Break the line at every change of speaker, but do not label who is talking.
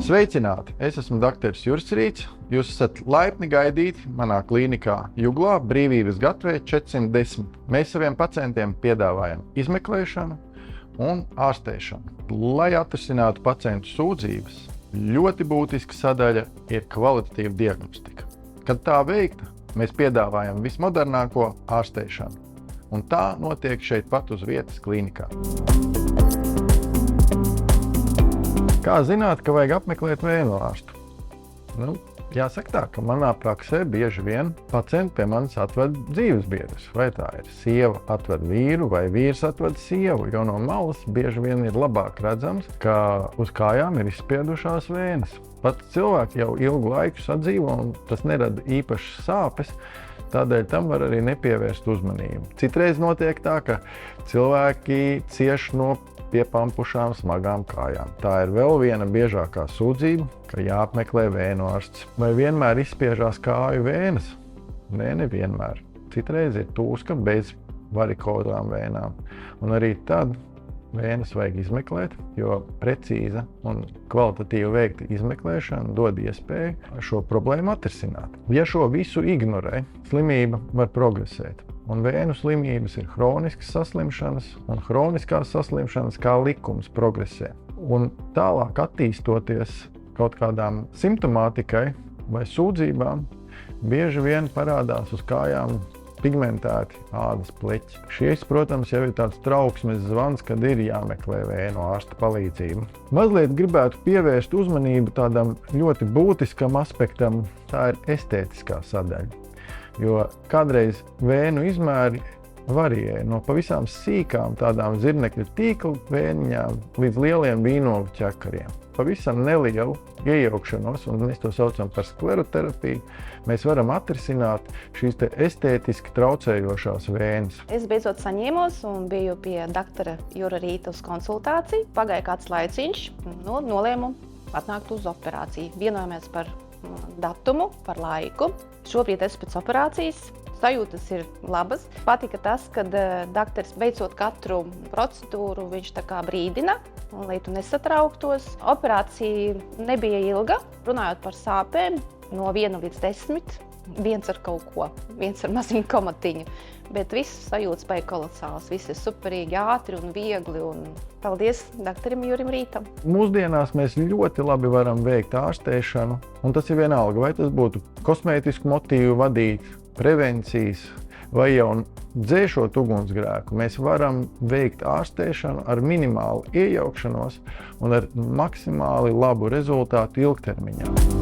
Sveicināti! Es esmu dr. Juris Rīts. Jūs esat laipni gaidīti manā klīnikā Juglā, Brīvības gatavē 410. Mēs saviem pacientiem piedāvājam izmeklēšanu un ārstēšanu. Lai atrisinātu pacientu sūdzības, ļoti būtiska sadaļa ir kvalitatīva diagnostika. Kad tā veikta, mēs piedāvājam vismodernāko ārstēšanu. Un tā notiek šeit pat uz vietas klīnikā. Kā zināt, ka vajag apmeklēt vēnu ārstu? Jāsaka tā, ka manā praksē bieži vien pacienti pie manis atved dzīvesbiedrus. Vai tā ir sieva atved vīru vai vīrs atved sievu, jo no malas bieži vien ir labāk redzams, ka uz kājām ir izspiedušās vēnes. Pat cilvēki jau ilgu laiku sadzīvo un tas nerada īpašas sāpes, tādēļ tam var arī nepievērst uzmanību. Citreiz notiek tā, ka cilvēki cieš no piepampušām smagām kājām. Tā ir vēl viena biežākā sūdzība, ka jāapmeklē vēnu ārsts. Vai vienmēr izspiežās kāju vēnes? Nē, nevienmēr. Citreiz ir tūska bez varikozām vēnām. Un arī tad vēnes vajag izmeklēt, jo precīza un kvalitatīva veikta izmeklēšana dod iespēju šo problēmu atrisināt. Ja šo visu ignorē, slimība var progresēt. Un vēnu slimības ir hroniskas saslimšanas, un hroniskās saslimšanas kā likums progresē. Un tālāk attīstoties kaut kādām simptomātikai vai sūdzībām, bieži vien parādās uz kājām pigmentēti ādas pleķi. Šis, protams, jau ir tāds trauksmes zvans, kad ir jāmeklē vēnu ārsta palīdzību. Mazliet gribētu pievērst uzmanību tādam ļoti būtiskam aspektam, tā ir estētiskā sadaļa. Jo kādreiz vēnu izmēri varēja no pavisam sīkām tādām zirnekļa tīkla vēniņām līdz lieliem vīnogu ķekariem. Pavisam nelielu iejaukšanos, un mēs to saucam par skleroterapiju, mēs varam atrisināt šīs estētiski traucējošās vēnes.
Es beidzot saņēmos un biju pie doktora Jura Rīta uz konsultāciju. Pagāja kāds laiciņš, nolēmu atnākt uz operāciju. Vienojamies par datumu, par laiku. Šobrīd esmu pēc operācijas. Sajūtas ir labas. Patika tas, kad doktors beidzot katru procedūru viņš tā kā brīdina, lai tu nesatrauktos. Operācija nebija ilga. Runājot par sāpēm, no 1 līdz 10, viens ar kaut ko, viens ar maziņu komatiņu. Bet viss sajūtas bija kolosāls. Viss ir superīgi, ātri un viegli. Un paldies doktoram Jurim Rītam.
Mūsdienās mēs ļoti labi varam veikt ārstēšanu, un tas ir vienalga, vai tas būtu kosmētisku motīvu vadīt, prevencijas vai jau dzēšot ugunsgrēku. Mēs varam veikt ārstēšanu ar minimālu iejaukšanos un ar maksimāli labu rezultātu ilgtermiņā.